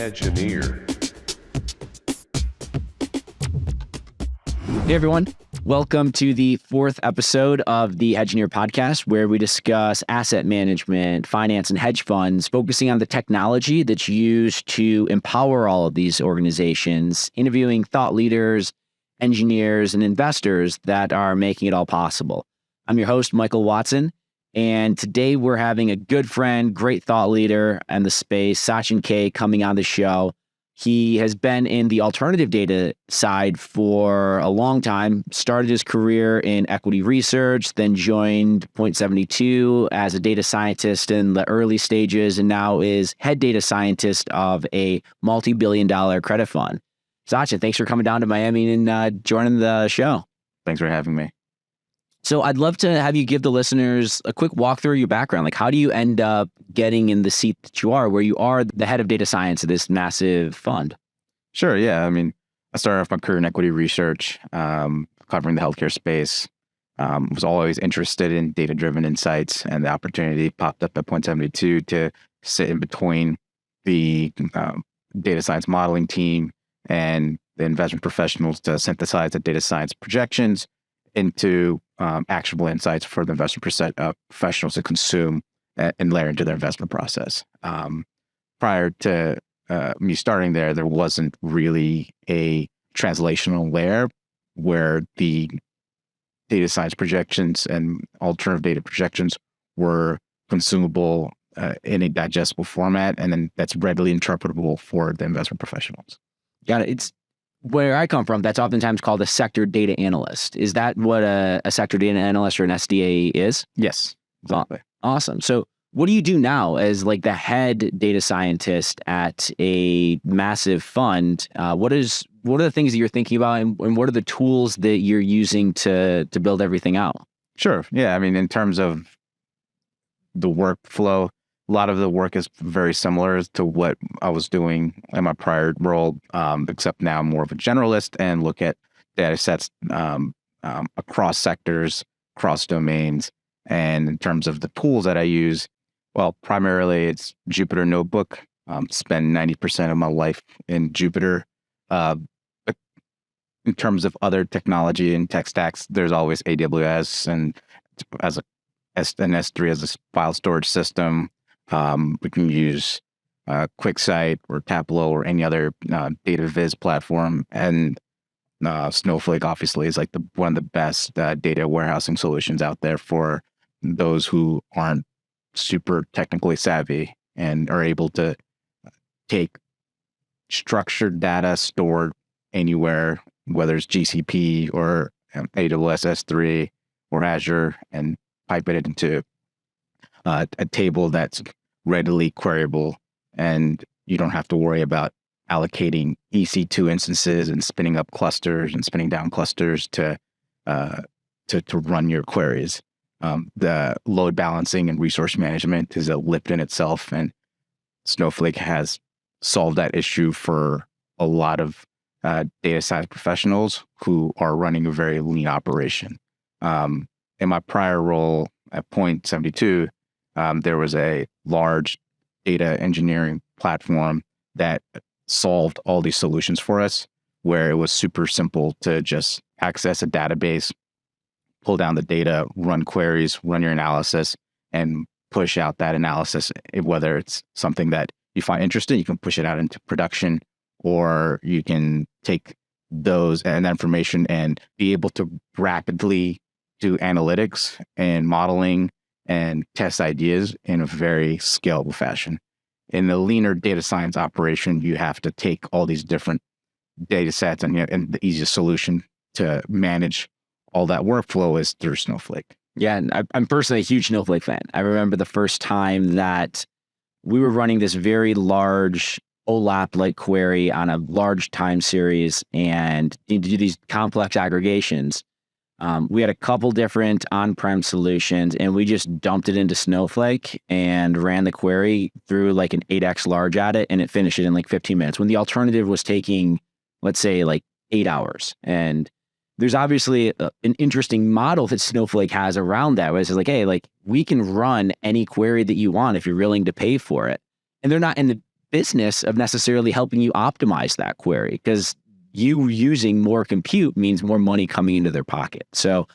Hedgeneer. Hey everyone, welcome to the fourth episode of the Hedgeneer podcast, where we discuss asset management, finance, and hedge funds, focusing on the technology that's used to empower all of these organizations, interviewing thought leaders, engineers, and investors that are making it all possible. I'm your host, Michael Watson, and today we're having a good friend, great thought leader in the space, Sachin K, coming on the show. He has been in the alternative data side for a long time, started his career in equity research, then joined Point72 as a data scientist in the early stages, and now is head data scientist of a multi-billion-dollar credit fund. Sachin, thanks for coming down to Miami and joining the show. Thanks for having me. So I'd love to have you give the listeners a quick walkthrough of your background. Like, how do you end up getting in the seat that you are, where you are the head of data science of this massive fund? Sure, yeah. I mean, I started off my career in equity research, covering the healthcare space. Was always interested in data-driven insights, and the opportunity popped up at Point72 to sit in between the data science modeling team and the investment professionals to synthesize the data science projections into actionable insights for the investment professionals to consume and layer into their investment process. Prior to me starting there wasn't really a translational layer where the data science projections and alternative data projections were consumable in a digestible format, and then that's readily interpretable for the investment professionals. Got it. It's where I come from, that's oftentimes called a sector data analyst. Is that what a sector data analyst or an SDA is? Yes, exactly. Awesome. So what do you do now as like the head data scientist at a massive fund? What are the things that you're thinking about, and what are the tools that you're using to build everything out? Sure. Yeah. I mean, in terms of the workflow, a lot of the work is very similar to what I was doing in my prior role, except now I'm more of a generalist and look at data sets across sectors, across domains. And in terms of the tools that I use, well, primarily it's Jupyter Notebook. Spend 90% of my life in Jupyter. But in terms of other technology and tech stacks, there's always AWS and as an S3 as a file storage system. We can use QuickSight or Tableau or any other data viz platform, and Snowflake obviously is like one of the best data warehousing solutions out there for those who aren't super technically savvy and are able to take structured data stored anywhere, whether it's GCP or AWS S3 or Azure, and pipe it into a table that's readily queryable, and you don't have to worry about allocating EC2 instances and spinning up clusters and spinning down clusters to run your queries. The load balancing and resource management is a lift in itself, and Snowflake has solved that issue for a lot of data science professionals who are running a very lean operation. In my prior role at Point72, there was a large data engineering platform that solved all these solutions for us, where it was super simple to just access a database, pull down the data, run queries, run your analysis, and push out that analysis. Whether it's something that you find interesting, you can push it out into production, or you can take those and that information and be able to rapidly do analytics and modeling and test ideas in a very scalable fashion. In the leaner data science operation, you have to take all these different data sets, and the easiest solution to manage all that workflow is through Snowflake. Yeah, and I'm personally a huge Snowflake fan. I remember the first time that we were running this very large OLAP-like query on a large time series and to do these complex aggregations. We had a couple different on-prem solutions, and we just dumped it into Snowflake and ran the query through like an 8x large at it, and it finished it in like 15 minutes, when the alternative was taking, let's say, like 8 hours. And there's obviously an interesting model that Snowflake has around that, where it's like, hey, like we can run any query that you want if you're willing to pay for it. And they're not in the business of necessarily helping you optimize that query, because you using more compute means more money coming into their pocket. So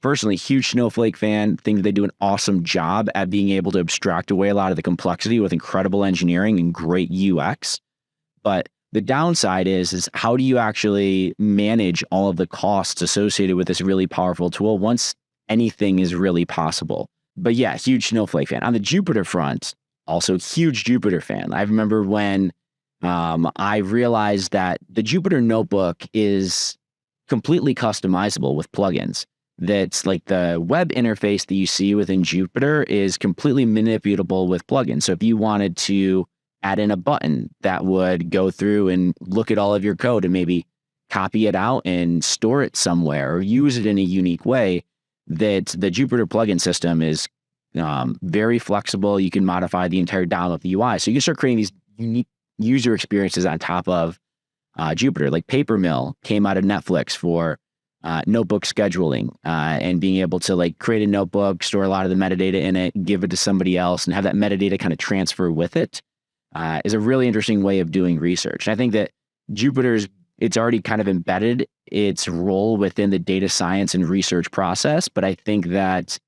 personally, huge Snowflake fan. Think they do an awesome job at being able to abstract away a lot of the complexity with incredible engineering and great UX. But the downside is how do you actually manage all of the costs associated with this really powerful tool once anything is really possible? But yeah, huge Snowflake fan. On the Jupyter front, also huge Jupyter fan. I remember when I realized that the Jupyter notebook is completely customizable with plugins. That's like the web interface that you see within Jupyter is completely manipulable with plugins. So if you wanted to add in a button that would go through and look at all of your code and maybe copy it out and store it somewhere or use it in a unique way, that the Jupyter plugin system is very flexible. You can modify the entire DOM of the UI. So you can start creating these unique user experiences on top of Jupyter. Like Papermill came out of Netflix for notebook scheduling and being able to like create a notebook, store a lot of the metadata in it, give it to somebody else, and have that metadata kind of transfer with it is a really interesting way of doing research. And I think that it's already kind of embedded its role within the data science and research process, but I think that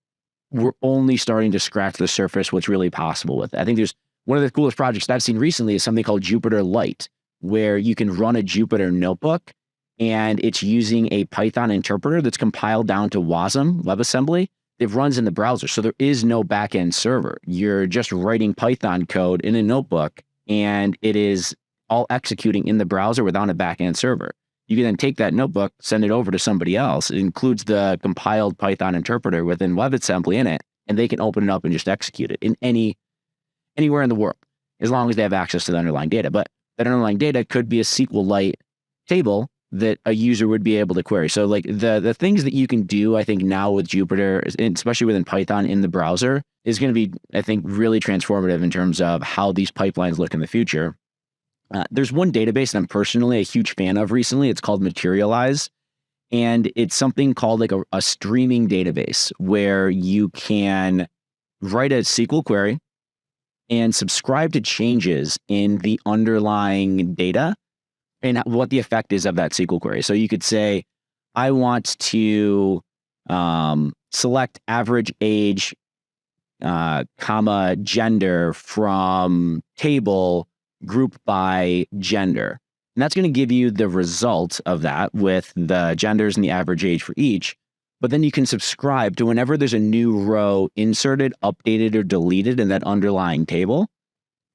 we're only starting to scratch the surface what's really possible with it. I think there's one of the coolest projects that I've seen recently is something called Jupyter Lite, where you can run a Jupyter notebook and it's using a Python interpreter that's compiled down to WASM, WebAssembly. It runs in the browser. So there is no backend server. You're just writing Python code in a notebook and it is all executing in the browser without a backend server. You can then take that notebook, send it over to somebody else. It includes the compiled Python interpreter within WebAssembly in it, and they can open it up and just execute it in anywhere in the world, as long as they have access to the underlying data. But that underlying data could be a SQLite table that a user would be able to query. So like the things that you can do, I think now with Jupyter, especially within Python in the browser, is going to be, I think, really transformative in terms of how these pipelines look in the future. There's one database that I'm personally a huge fan of recently. It's called Materalize. And it's something called like a streaming database where you can write a SQL query and subscribe to changes in the underlying data and what the effect is of that SQL query. So you could say, I want to select average age, comma, gender from table group by gender. And that's going to give you the result of that with the genders and the average age for each. But then you can subscribe to whenever there's a new row inserted, updated, or deleted in that underlying table,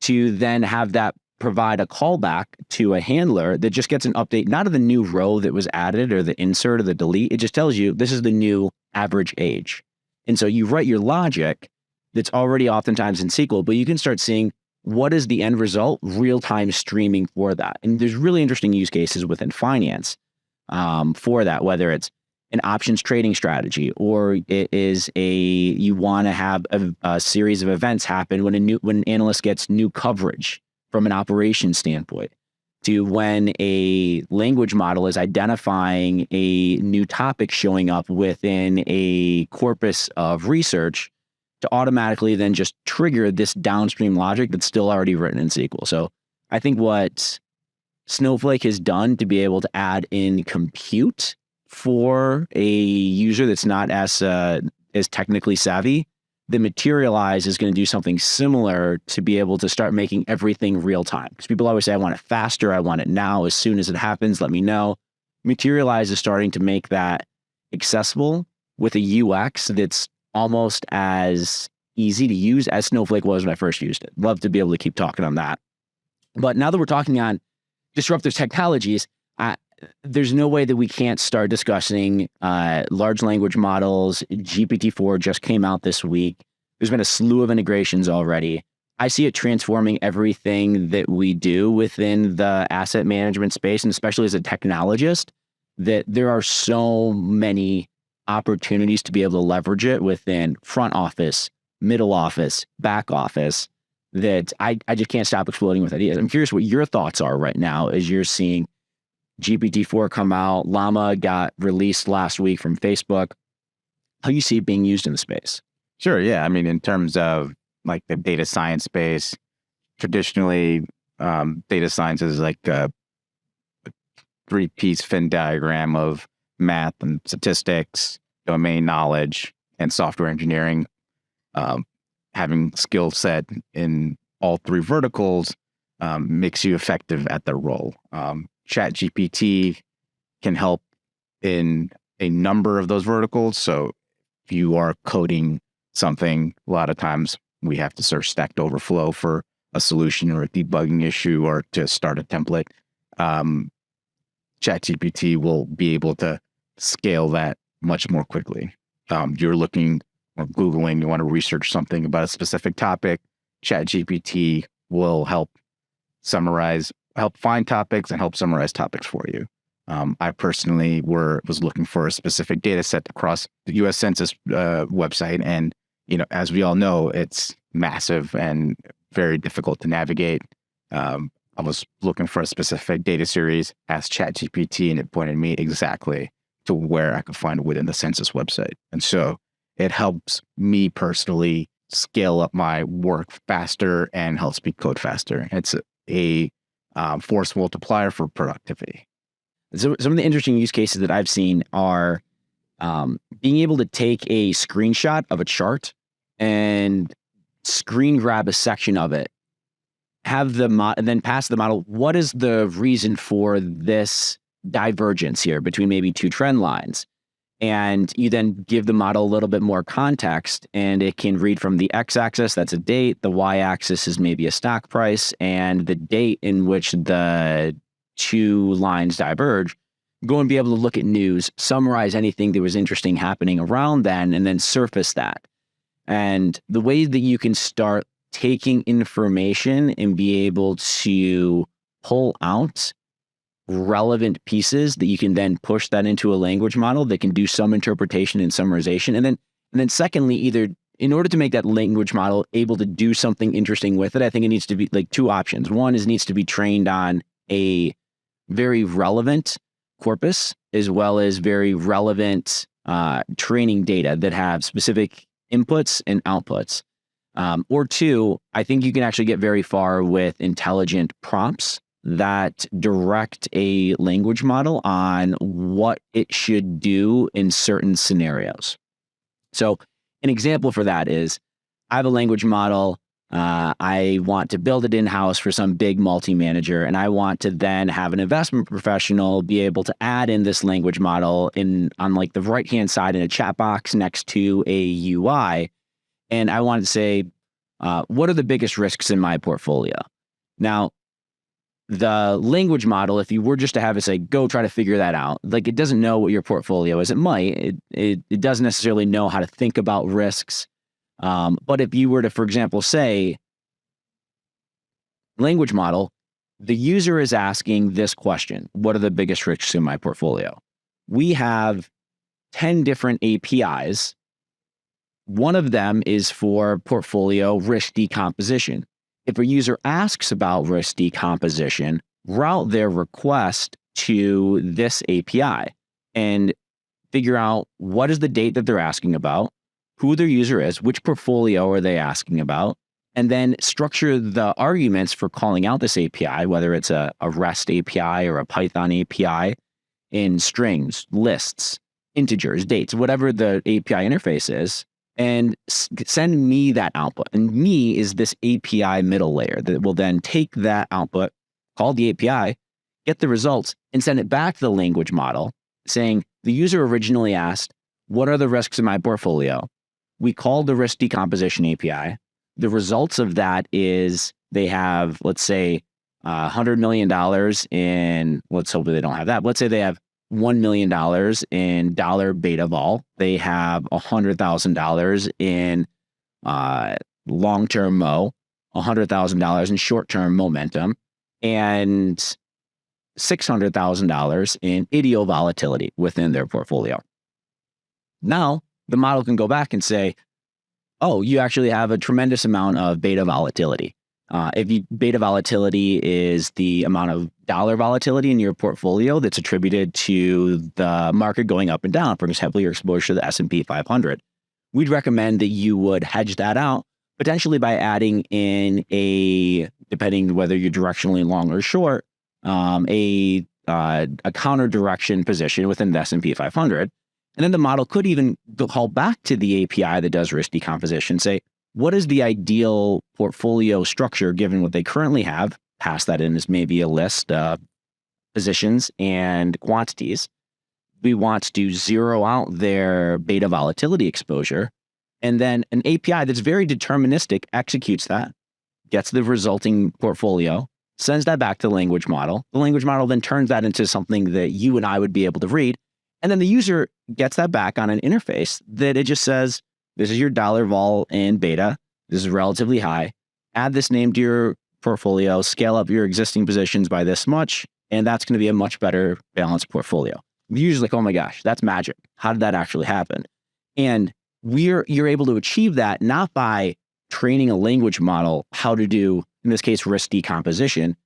to then have that provide a callback to a handler that just gets an update, not of the new row that was added or the insert or the delete. It just tells you this is the new average age. And so you write your logic that's already oftentimes in SQL, but you can start seeing what is the end result, real-time streaming for that. And there's really interesting use cases within finance for that, whether it's an options trading strategy, or it is you want to have a series of events happen when an analyst gets new coverage from an operations standpoint, to when a language model is identifying a new topic showing up within a corpus of research, to automatically then just trigger this downstream logic that's still already written in SQL. So I think what Snowflake has done to be able to add in compute for a user that's not as technically savvy, the Materalize is going to do something similar to be able to start making everything real time. Because people always say, I want it faster, I want it now, as soon as it happens, let me know. Materialize is starting to make that accessible with a UX that's almost as easy to use as Snowflake was when I first used it. Love to be able to keep talking on that. But now that we're talking on disruptive technologies, there's no way that we can't start discussing large language models. GPT-4 just came out this week. There's been a slew of integrations already. I see it transforming everything that we do within the asset management space, and especially as a technologist, that there are so many opportunities to be able to leverage it within front office, middle office, back office, that I just can't stop exploding with ideas. I'm curious what your thoughts are right now as you're seeing GPT-4 come out. Llama got released last week from Facebook. How you see it being used in the space? Sure. Yeah. I mean, in terms of like the data science space, traditionally data science is like a three-piece Venn diagram of math and statistics, domain knowledge, and software engineering. Having skill set in all three verticals makes you effective at the role. ChatGPT can help in a number of those verticals. So if you are coding something, a lot of times we have to search Stack Overflow for a solution or a debugging issue or to start a template. ChatGPT will be able to scale that much more quickly. You're looking or Googling, you want to research something about a specific topic, ChatGPT will help find topics and help summarize topics for you. I personally was looking for a specific data set across the U.S. Census website, and as we all know, it's massive and very difficult to navigate. I was looking for a specific data series, asked ChatGPT, and it pointed me exactly to where I could find it within the census website. And so it helps me personally scale up my work faster and helps me code faster. It's a force multiplier for productivity. So some of the interesting use cases that I've seen are being able to take a screenshot of a chart and screen grab a section of it, have and then pass the model, what is the reason for this divergence here between maybe two trend lines? And you then give the model a little bit more context, and it can read from the x-axis, that's a date, the y-axis is maybe a stock price, and the date in which the two lines diverge, go and be able to look at news, summarize anything that was interesting happening around then, and then surface that. And the way that you can start taking information and be able to pull out relevant pieces that you can then push that into a language model that can do some interpretation and summarization. And then secondly, either in order to make that language model able to do something interesting with it, I think it needs to be like two options. One is it needs to be trained on a very relevant corpus as well as very relevant training data that have specific inputs and outputs. Or two, I think you can actually get very far with intelligent prompts that direct a language model on what it should do in certain scenarios. So an example for that is I have a language model. I want to build it in-house for some big multi-manager, and I want to then have an investment professional be able to add in this language model on like the right-hand side in a chat box next to a UI. And I want to say, what are the biggest risks in my portfolio? Now, the language model, if you were just to have it say, go try to figure that out, like it doesn't know what your portfolio is. It might, it doesn't necessarily know how to think about risks. But if you were to, for example, say, language model, the user is asking this question, what are the biggest risks in my portfolio? We have 10 different APIs. One of them is for portfolio risk decomposition. If a user asks about risk decomposition, route their request to this API and figure out what is the date that they're asking about, who their user is, which portfolio are they asking about, and then structure the arguments for calling out this API, whether it's a REST API or a Python API, in strings, lists, integers, dates, whatever the API interface is, and send me that output. And me is this API middle layer that will then take that output, call the API, get the results, and send it back to the language model saying, the user originally asked, what are the risks in my portfolio? We called the risk decomposition API. The results of that is they have, let's say, $100 million in, let's hope they don't have that. Let's say they have $1 million in dollar beta vol. They have $100,000 in long-term Mo, $100,000 in short-term momentum, and $600,000 in ideo volatility within their portfolio. Now, the model can go back and say, oh, you actually have a tremendous amount of beta volatility. Beta volatility is the amount of dollar volatility in your portfolio that's attributed to the market going up and down. For example, your exposure to the S&P 500. We'd recommend that you would hedge that out, potentially by adding in a depending whether you're directionally long or short, a counter direction position within the S&P 500. And then the model could even call back to the API that does risk decomposition, say, what is the ideal portfolio structure given what they currently have? Pass that in as maybe a list of positions and quantities. We want to zero out their beta volatility exposure. And then an API that's very deterministic executes that, gets the resulting portfolio, sends that back to the language model. The language model then turns that into something that you and I would be able to read. And then the user gets that back on an interface that it just says, this is your dollar vol in beta. This is relatively high. Add this name to your portfolio, scale up your existing positions by this much, and that's going to be a much better balanced portfolio. The user's like, oh my gosh, that's magic. How did that actually happen? And you're able to achieve that not by training a language model how to do, in this case, risk decomposition.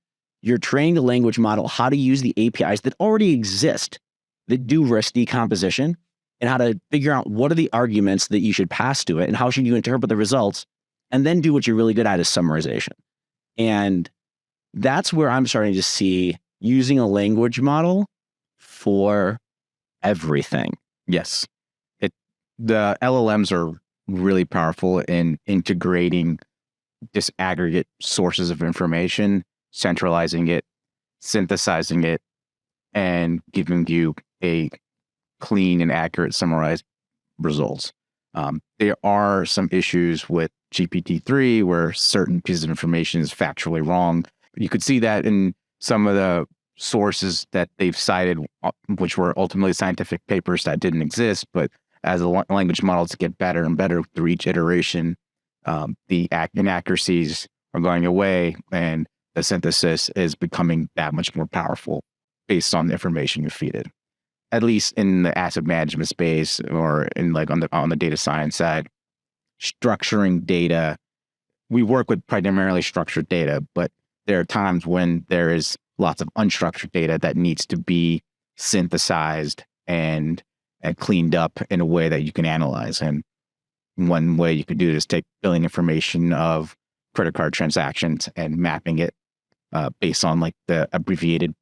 You're training the language model how to use the APIs that already exist that do risk decomposition and how to figure out what are the arguments that you should pass to it and how should you interpret the results, and then do what you're really good at is summarization. And that's where I'm starting to see using a language model for everything. Yes. The LLMs are really powerful in integrating disaggregate sources of information, centralizing it, synthesizing it, and giving you a clean and accurate summarized results. There are some issues with GPT-3 where certain pieces of information is factually wrong. You could see that in some of the sources that they've cited, which were ultimately scientific papers that didn't exist, but as the language models get better and better through each iteration, the inaccuracies are going away and the synthesis is becoming that much more powerful based on the information you feed it. At least in the asset management space or in like on the data science side, structuring data, we work with primarily structured data, but there are times when there is lots of unstructured data that needs to be synthesized and cleaned up in a way that you can analyze. And one way you could do it is take billing information of credit card transactions and mapping it based on like the abbreviated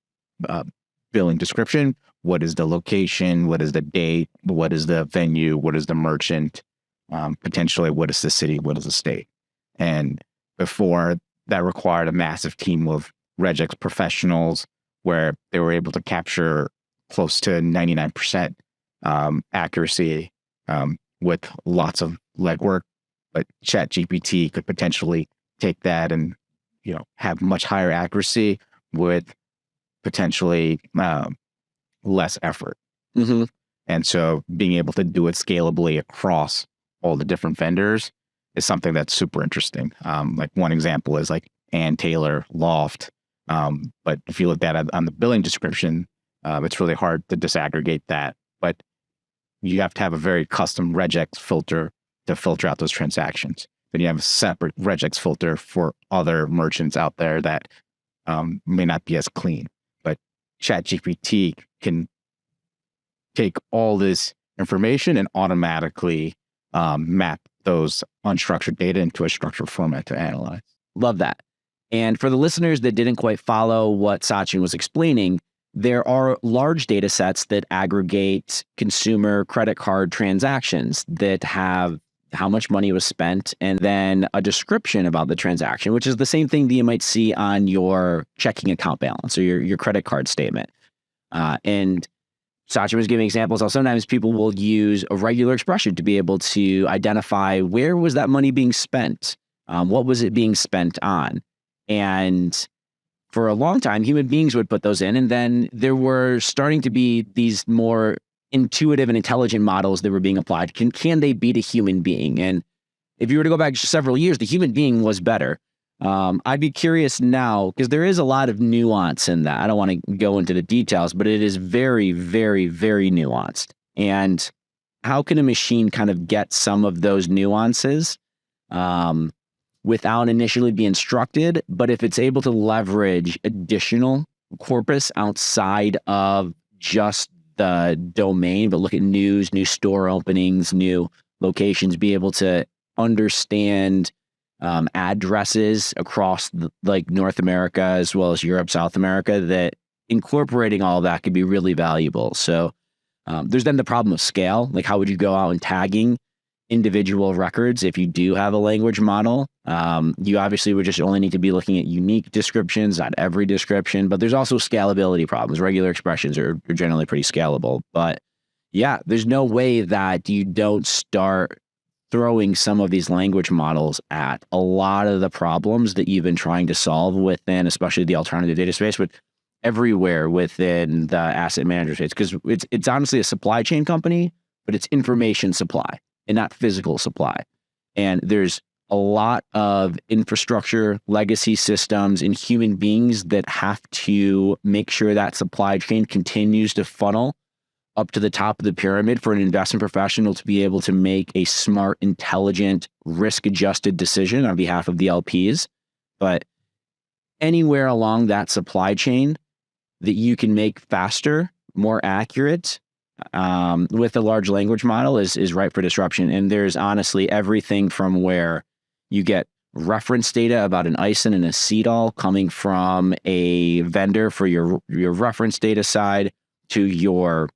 billing description. What is the location? What is the date? What is the venue? What is the merchant? Potentially, what is the city? What is the state? And before, that required a massive team of regex professionals where they were able to capture close to 99% accuracy with lots of legwork. But ChatGPT could potentially take that and have much higher accuracy with potentially less effort. Mm-hmm. And so being able to do it scalably across all the different vendors is something that's super interesting. Like one example is like Ann Taylor Loft. But if you look at it on the billing description, it's really hard to disaggregate that. But you have to have a very custom regex filter to filter out those transactions. Then you have a separate regex filter for other merchants out there that may not be as clean. But ChatGPT can take all this information and automatically map those unstructured data into a structured format to analyze. Love that. And for the listeners that didn't quite follow what Sachin was explaining, there are large data sets that aggregate consumer credit card transactions that have how much money was spent and then a description about the transaction, which is the same thing that you might see on your checking account balance or your credit card statement. And Sachin was giving examples how sometimes people will use a regular expression to be able to identify where was that money being spent? What was it being spent on? And for a long time, human beings would put those in, and then there were starting to be these more intuitive and intelligent models that were being applied. Can they beat a human being? And if you were to go back several years, the human being was better. I'd be curious now, because there is a lot of nuance in that. I don't want to go into the details, but it is very, very, very nuanced. And how can a machine kind of get some of those nuances without initially being instructed? But if it's able to leverage additional corpus outside of just the domain, but look at news, new store openings, new locations, be able to understand addresses across like North America as well as Europe, South America, that incorporating all that could be really valuable. So there's then the problem of scale. Like, how would you go out and tagging individual records if you do have a language model? You obviously would just only need to be looking at unique descriptions, not every description, but there's also scalability problems. Regular expressions are generally pretty scalable. But yeah, there's no way that you don't start throwing some of these language models at a lot of the problems that you've been trying to solve within, especially the alternative data space, but everywhere within the asset manager space, because it's honestly a supply chain company, but it's information supply and not physical supply. And there's a lot of infrastructure, legacy systems, and human beings that have to make sure that supply chain continues to funnel up to the top of the pyramid for an investment professional to be able to make a smart, intelligent, risk-adjusted decision on behalf of the LPs. But anywhere along that supply chain that you can make faster, more accurate, with a large language model is ripe for disruption. And there's honestly everything from where you get reference data about an ISIN and a CDAL coming from a vendor for your reference data side, to your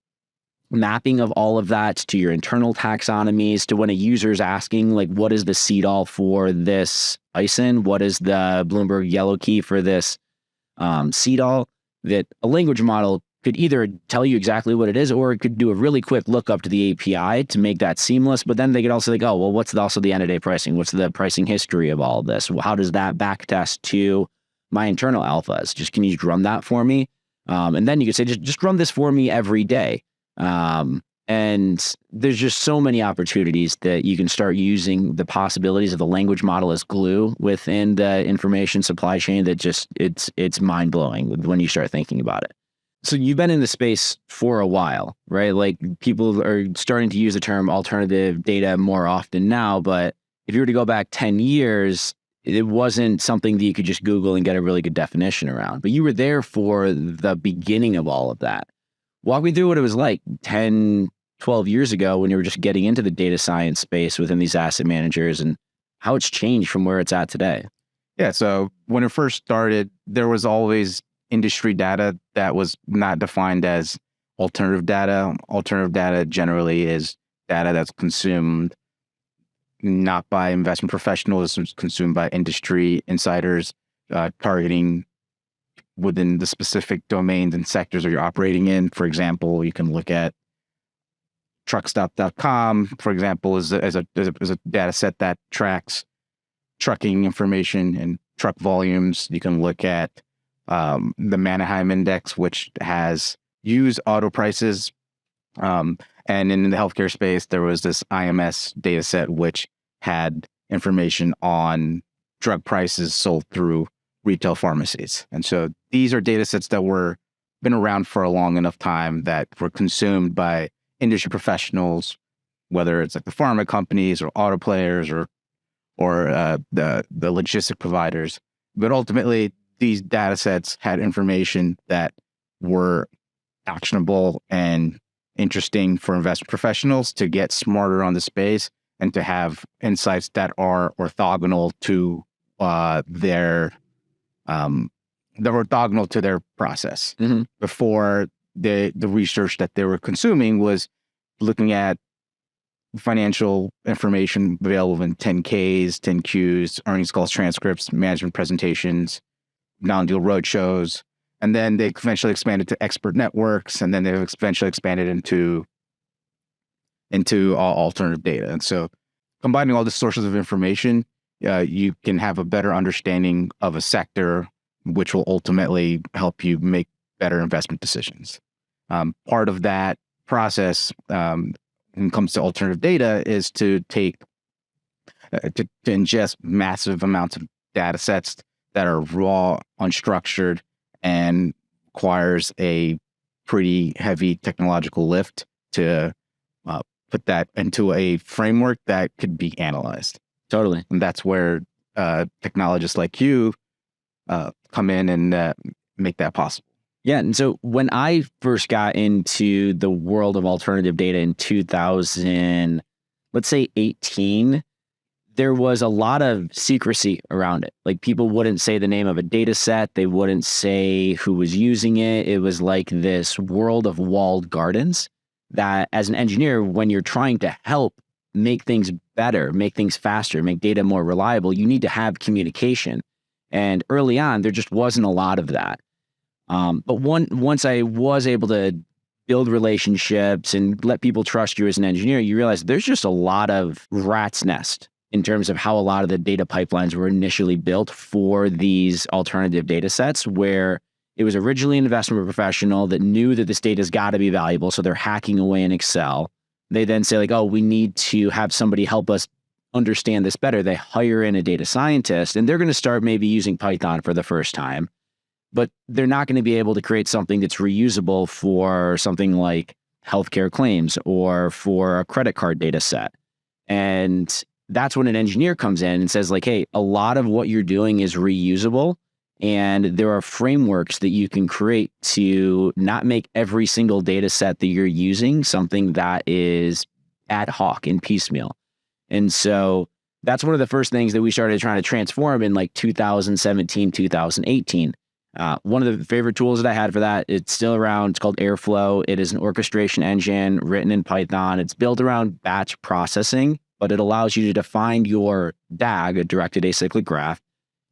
mapping of all of that to your internal taxonomies, to when a user is asking, like, what is the CDAL for this ISIN? What is the Bloomberg yellow key for this CDAL? That a language model could either tell you exactly what it is, or it could do a really quick lookup to the API to make that seamless. But then they could also like, oh, well, what's also the end-of-day pricing? What's the pricing history of all of this? How does that backtest to my internal alphas? Just, can you run that for me? And then you could say, just run this for me every day. And there's just so many opportunities that you can start using the possibilities of the language model as glue within the information supply chain that just, it's mind-blowing when you start thinking about it. So you've been in the space for a while, right? Like, people are starting to use the term alternative data more often now, but if you were to go back 10 years, it wasn't something that you could just Google and get a really good definition around. But you were there for the beginning of all of that. Walk me through what it was like 10, 12 years ago when you were just getting into the data science space within these asset managers, and how it's changed from where it's at today. Yeah. So when it first started, there was always industry data that was not defined as alternative data. Alternative data generally is data that's consumed not by investment professionals, it's consumed by industry insiders, targeting within the specific domains and sectors that you're operating in. For example, you can look at truckstop.com, for example, as a data set that tracks trucking information and truck volumes. You can look at the Manheim Index, which has used auto prices. And in the healthcare space, there was this IMS data set, which had information on drug prices sold through retail pharmacies. And so these are data sets that were been around for a long enough time that were consumed by industry professionals, whether it's like the pharma companies or auto players or the logistic providers. But ultimately, these data sets had information that were actionable and interesting for investment professionals to get smarter on the space and to have insights that are orthogonal to their process. Mm-hmm. Before the research that they were consuming was looking at financial information available in 10Ks, 10Qs, earnings calls, transcripts, management presentations, non-deal roadshows. And then they eventually expanded to expert networks, and then they eventually expanded into alternative data. And so combining all the sources of information, you can have a better understanding of a sector, which will ultimately help you make better investment decisions. Part of that process, when it comes to alternative data, is to take to ingest massive amounts of data sets that are raw, unstructured, and requires a pretty heavy technological lift to put that into a framework that could be analyzed. Totally. And that's where technologists like you come in and make that possible. Yeah. And so when I first got into the world of alternative data in 2000, let's say 18, there was a lot of secrecy around it. Like people wouldn't say the name of a data set. They wouldn't say who was using it. It was like this world of walled gardens that as an engineer, when you're trying to help make things better, make things faster, make data more reliable, you need to have communication. And early on, there just wasn't a lot of that. But once I was able to build relationships and let people trust you as an engineer, you realize there's just a lot of rat's nest in terms of how a lot of the data pipelines were initially built for these alternative data sets, where it was originally an investment professional that knew that this data's got to be valuable. So they're hacking away in Excel. They then say like, oh, we need to have somebody help us understand this better. They hire in a data scientist and they're going to start maybe using Python for the first time, but they're not going to be able to create something that's reusable for something like healthcare claims or for a credit card data set. And that's when an engineer comes in and says like, hey, a lot of what you're doing is reusable. And there are frameworks that you can create to not make every single data set that you're using something that is ad hoc and piecemeal. And so that's one of the first things that we started trying to transform in like 2017, 2018. One of the favorite tools that I had for that, it's still around. It's called Airflow. It is an orchestration engine written in Python. It's built around batch processing, but it allows you to define your DAG, a directed acyclic graph,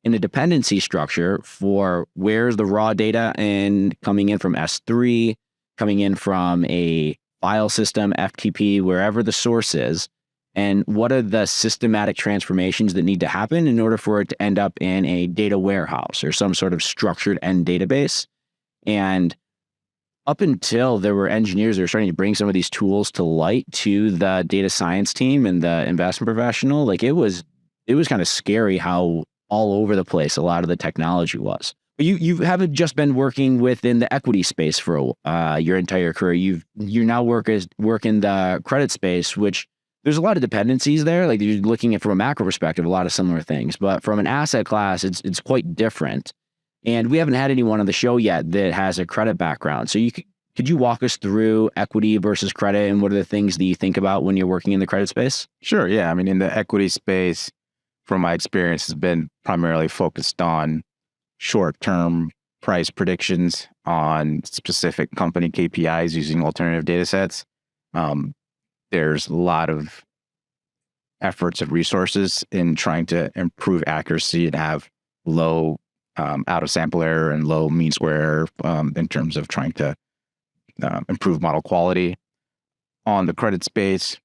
in a dependency structure for where's the raw data and coming in from S3, coming in from a file system, FTP, wherever the source is, and what are the systematic transformations that need to happen in order for it to end up in a data warehouse or some sort of structured end database. And up until there were engineers that were starting to bring some of these tools to light to the data science team and the investment professional, like it was kind of scary how all over the place a lot of the technology was. But you haven't just been working within the equity space for your entire career. You now work in the credit space, which there's a lot of dependencies there. Like you're looking at from a macro perspective, a lot of similar things, but from an asset class, it's quite different. And we haven't had anyone on the show yet that has a credit background. So could you walk us through equity versus credit and what are the things that you think about when you're working in the credit space? Sure. Yeah. I mean, in the equity space, from my experience, has been primarily focused on short-term price predictions on specific company KPIs using alternative data sets. There's a lot of efforts and resources in trying to improve accuracy and have low out of sample error and low mean square error in terms of trying to improve model quality. On the credit space,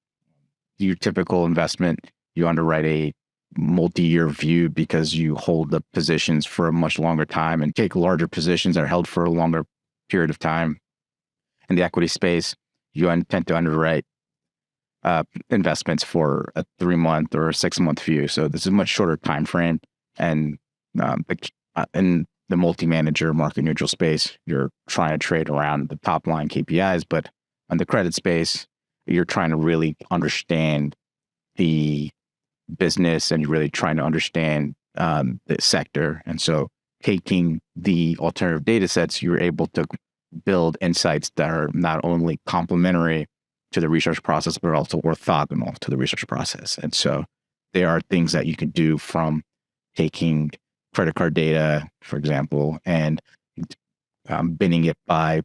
your typical investment, you underwrite a multi-year view because you hold the positions for a much longer time and take larger positions that are held for a longer period of time. In the equity space, you tend to underwrite investments for a 3-month or a 6-month view. So this is a much shorter time frame. And in the multi-manager market neutral space, you're trying to trade around the top line KPIs, but on the credit space, you're trying to really understand the business and you're really trying to understand the sector. And so taking the alternative data sets, you're able to build insights that are not only complementary to the research process, but also orthogonal to the research process. And so there are things that you can do from taking credit card data, for example, and binning it by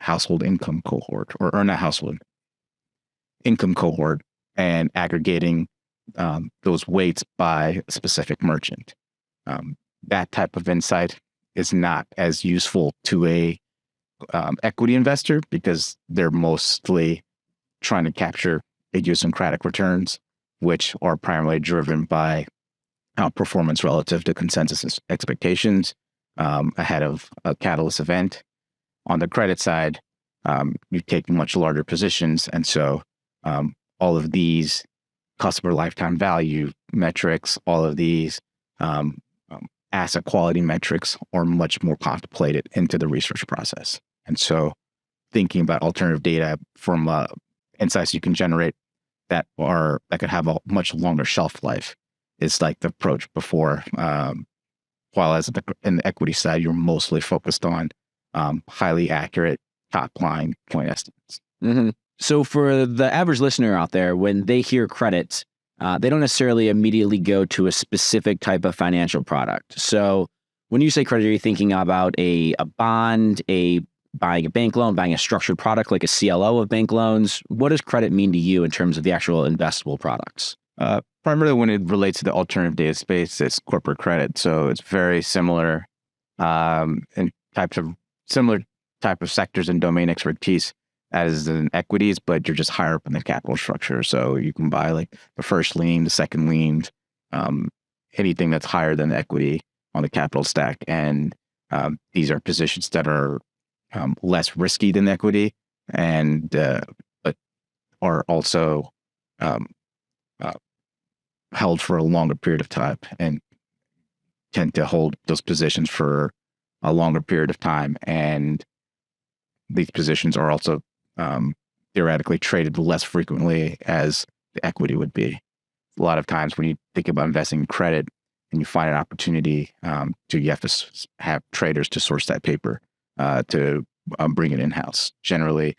household income cohort or not household income cohort and aggregating those weights by a specific merchant. That type of insight is not as useful to a equity investor because they're mostly trying to capture idiosyncratic returns, which are primarily driven by outperformance relative to consensus expectations ahead of a catalyst event. On the credit side, you take much larger positions. And so all of these customer lifetime value metrics, all of these asset quality metrics are much more contemplated into the research process. And so thinking about alternative data from insights you can generate that could have a much longer shelf life is like the approach before. While in the equity side, you're mostly focused on highly accurate top line point estimates. Mm-hmm. So for the average listener out there, when they hear credit, they don't necessarily immediately go to a specific type of financial product. So when you say credit, are you thinking about a bond, buying a bank loan, buying a structured product like a CLO of bank loans? What does credit mean to you in terms of the actual investable products? Primarily when it relates to the alternative data space, it's corporate credit. So it's very similar in similar type of sectors and domain expertise as in equities, but you're just higher up in the capital structure. So you can buy like the first lien, the second lien, anything that's higher than the equity on the capital stack. And these are positions that are less risky than equity, and but are also held for a longer period of time and tend to hold those positions for a longer period of time. And these positions are also theoretically traded less frequently as the equity would be. A lot of times when you think about investing in credit and you find an opportunity, you have to have traders to source that paper to bring it in-house. Generally,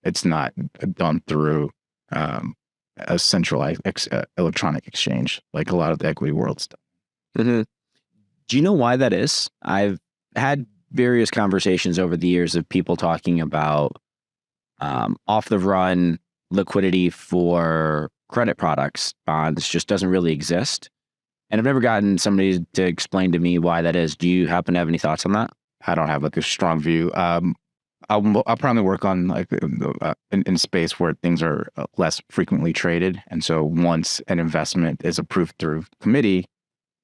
it's not done through a centralized electronic exchange like a lot of the equity world's done. Mm-hmm. Do you know why that is? I've had various conversations over the years of people talking about off-the-run liquidity for credit products. Bonds just doesn't really exist. And I've never gotten somebody to explain to me why that is. Do you happen to have any thoughts on that? I don't have like a strong view. I'll probably work on like in space where things are less frequently traded. And so once an investment is approved through committee,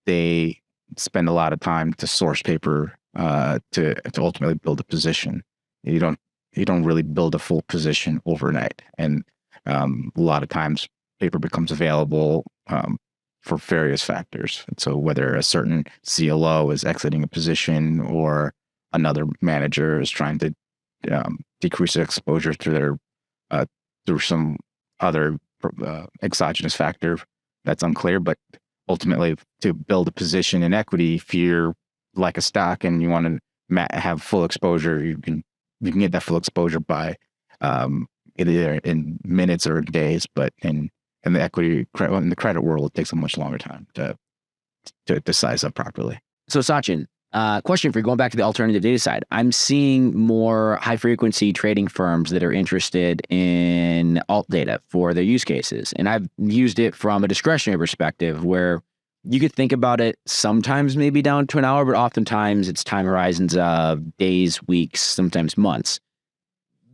they spend a lot of time to source paper to ultimately build a position. You don't really build a full position overnight. And a lot of times paper becomes available for various factors. And so whether a certain CLO is exiting a position or another manager is trying to decrease their exposure through some other exogenous factor that's unclear. But ultimately, to build a position in equity, if you're like a stock and you want to have full exposure, you can get that full exposure by either in minutes or days. But in the in the credit world, it takes a much longer time to size up properly. So Sachin, question for you, going back to the alternative data side. I'm seeing more high frequency trading firms that are interested in alt data for their use cases. And I've used it from a discretionary perspective where you could think about it sometimes maybe down to an hour, but oftentimes it's time horizons of days, weeks, sometimes months.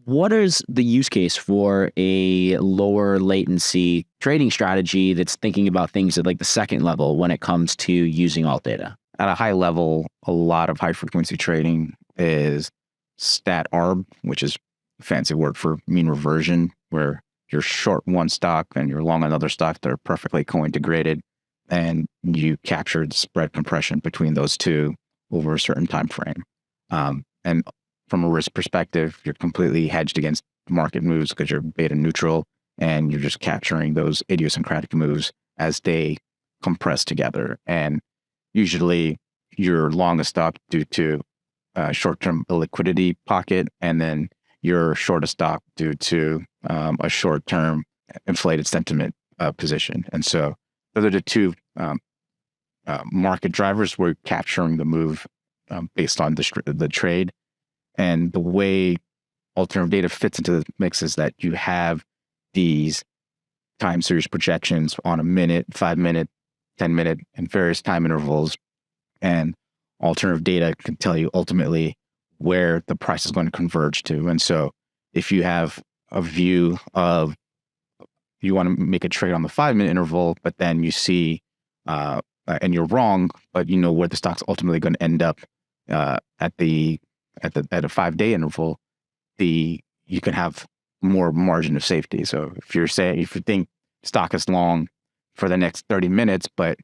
What is the use case for a lower latency trading strategy that's thinking about things at like the second level when it comes to using alt data? At a high level, a lot of high frequency trading is stat arb, which is a fancy word for mean reversion, where you're short one stock and you're long another stock that are perfectly co-integrated, and you capture the spread compression between those two over a certain time frame. And from a risk perspective, you're completely hedged against market moves because you're beta neutral, and you're just capturing those idiosyncratic moves as they compress together. And usually you're long a stock due to short-term illiquidity pocket, and then you're short a stock due to a short-term inflated sentiment position. And so those are the two market drivers. We're capturing the move based on the trade. And the way alternative data fits into the mix is that you have these time series projections on a minute, 5 minute, 10 minute, and various time intervals. And alternative data can tell you ultimately where the price is going to converge to. And so if you have a view of you want to make a trade on the 5 minute interval, but then you see, and you're wrong, but you know where the stock's ultimately going to end up at a 5 day interval, you can have more margin of safety. So if you think stock is long for the next 30 minutes, but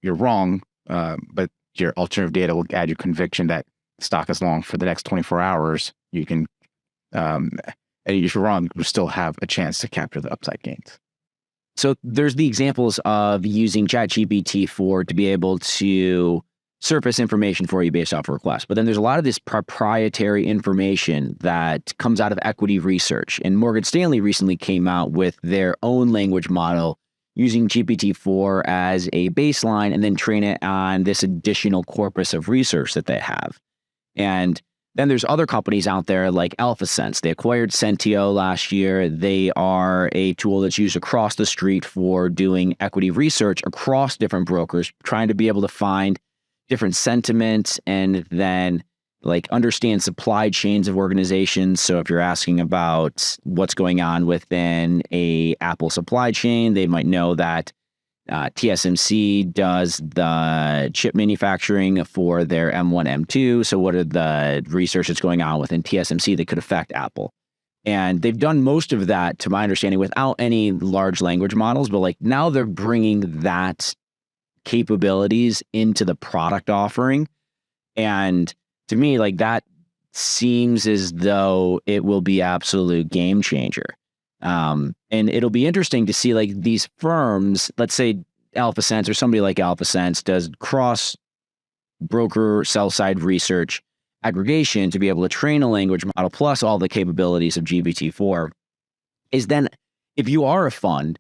you're wrong, but your alternative data will add you conviction that stock is long for the next 24 hours, you can, and if you're wrong, you still have a chance to capture the upside gains. So there's the examples of using ChatGPT to be able to surface information for you based off a request. But then there's a lot of this proprietary information that comes out of equity research. And Morgan Stanley recently came out with their own language model using GPT-4 as a baseline and then train it on this additional corpus of research that they have. And then there's other companies out there like AlphaSense. They acquired Sentio last year. They are a tool that's used across the street for doing equity research across different brokers, trying to be able to find different sentiments and then like understand supply chains of organizations. So if you're asking about what's going on within a Apple supply chain, they might know that TSMC does the chip manufacturing for their M1, M2. So what are the research that's going on within TSMC that could affect Apple? And they've done most of that, to my understanding, without any large language models. But like now they're bringing that capabilities into the product offering. And to me, like that seems as though it will be absolute game changer. And it'll be interesting to see like these firms, let's say AlphaSense or somebody like AlphaSense does cross broker sell side research aggregation to be able to train a language model plus all the capabilities of GPT-4 is then if you are a fund,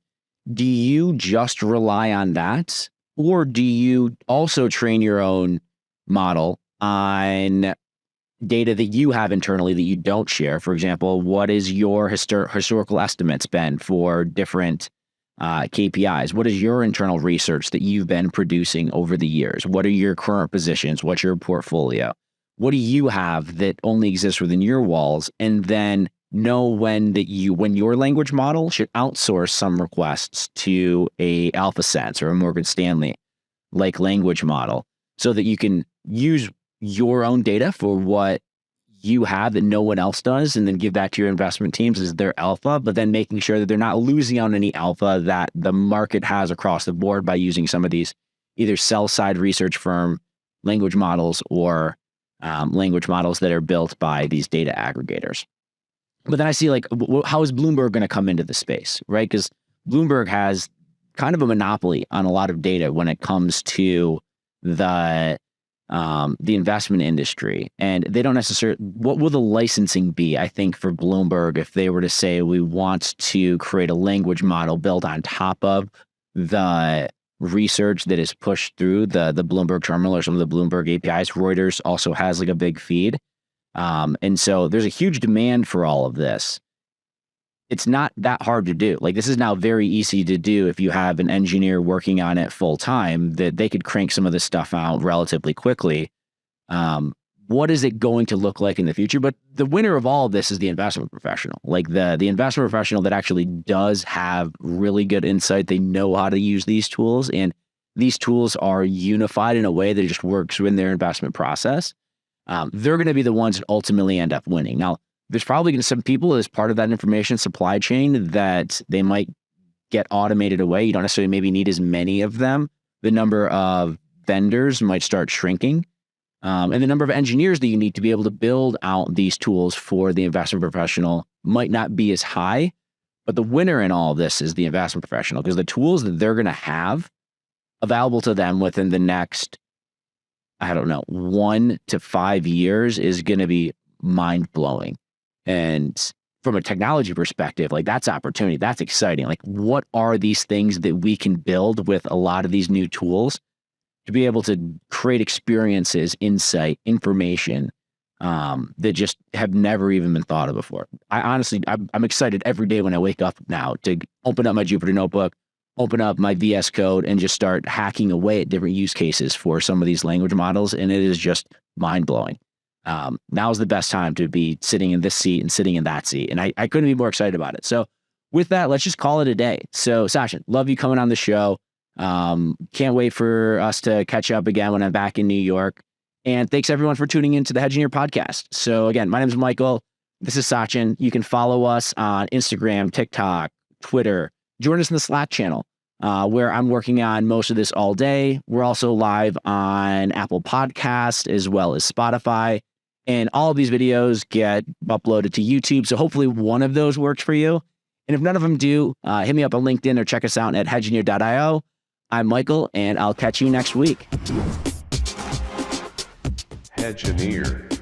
do you just rely on that? Or do you also train your own model on data that you have internally that you don't share? For example, what is your historical estimates been for different KPIs? What is your internal research that you've been producing over the years? What are your current positions? What's your portfolio? What do you have that only exists within your walls? And then know when your language model should outsource some requests to a AlphaSense or a Morgan Stanley like language model so that you can use your own data for what you have that no one else does, and then give that to your investment teams as their alpha, but then making sure that they're not losing out on any alpha that the market has across the board by using some of these either sell-side research firm language models or language models that are built by these data aggregators. But then I see like, how is Bloomberg going to come into the space, right? Because Bloomberg has kind of a monopoly on a lot of data when it comes to the investment industry, and they don't necessarily. What will the licensing be? I think for Bloomberg, if they were to say we want to create a language model built on top of the research that is pushed through the Bloomberg terminal or some of the Bloomberg APIs. Reuters also has like a big feed, and so there's a huge demand for all of this. It's not that hard to do. Like this is now very easy to do if you have an engineer working on it full time, that they could crank some of this stuff out relatively quickly. What is it going to look like in the future? But the winner of all of this is the investment professional, like the investment professional that actually does have really good insight. They know how to use these tools, and these tools are unified in a way that just works in their investment process. They're going to be the ones that ultimately end up winning. Now, there's probably going to be some people as part of that information supply chain that they might get automated away. You don't necessarily maybe need as many of them. The number of vendors might start shrinking. And the number of engineers that you need to be able to build out these tools for the investment professional might not be as high. But the winner in all of this is the investment professional, because the tools that they're going to have available to them within the next, 1 to 5 years is going to be mind-blowing. And from a technology perspective, like that's opportunity, that's exciting. Like what are these things that we can build with a lot of these new tools to be able to create experiences, insight, information that just have never even been thought of before. I'm excited every day when I wake up now to open up my Jupyter notebook, open up my VS Code, and just start hacking away at different use cases for some of these language models. And it is just mind-blowing. Now is the best time to be sitting in this seat and sitting in that seat. And I couldn't be more excited about it. So with that, let's just call it a day. So Sachin, love you coming on the show. Can't wait for us to catch up again when I'm back in New York. And thanks everyone for tuning into the Hedge podcast. So again, my name is Michael. This is Sachin. You can follow us on Instagram, TikTok, Twitter. Join us in the Slack channel, where I'm working on most of this all day. We're also live on Apple Podcasts as well as Spotify. And all of these videos get uploaded to YouTube. So hopefully one of those works for you. And if none of them do, hit me up on LinkedIn or check us out at hedgeneer.io. I'm Michael, and I'll catch you next week. Hedgeneer.